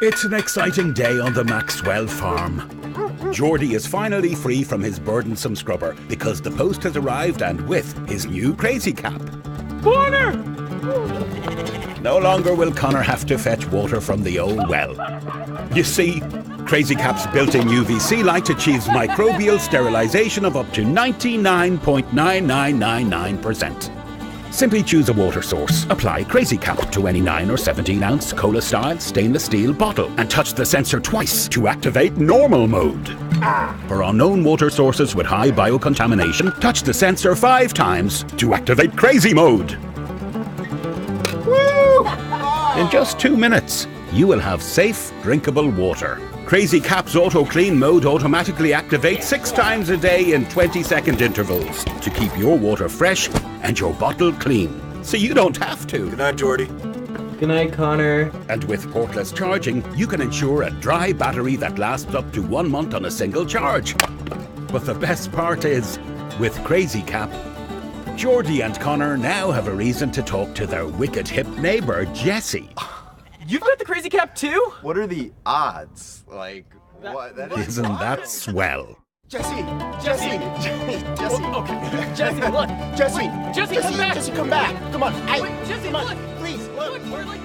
It's an exciting day on the Maxwell farm. Geordie is finally free from his burdensome scrubber because the post has arrived, and with his new CrazyCap. Water! No longer will Connor have to fetch water from the old well. You see, CrazyCap's built-in UVC light achieves microbial sterilization of up to 99.9999%. Simply choose a water source, apply CrazyCap to any 9 or 17-ounce Cola-style stainless steel bottle, and touch the sensor twice to activate normal mode. For unknown water sources with high biocontamination, touch the sensor 5 times to activate crazy mode. Woo! In just 2 minutes, you will have safe, drinkable water. CrazyCap's Auto Clean mode automatically activates 6 times a day in 20-second intervals to keep your water fresh and your bottle clean, so you don't have to. Good night, Geordie. Good night, Connor. And with portless charging, you can ensure a dry battery that lasts up to 1 month on a single charge. But the best part is, with CrazyCap, Geordie and Connor now have a reason to talk to their wicked hip neighbour, Jessie. You've got the CrazyCap too? What are the odds? Like, what? Isn't that swell? Jesse! Jesse! Jesse! Okay. Jesse, look! Jesse! Wait, Jesse, come back! Jesse, come back! Come on! Wait, Jesse, come on. look! Please, look! We're like...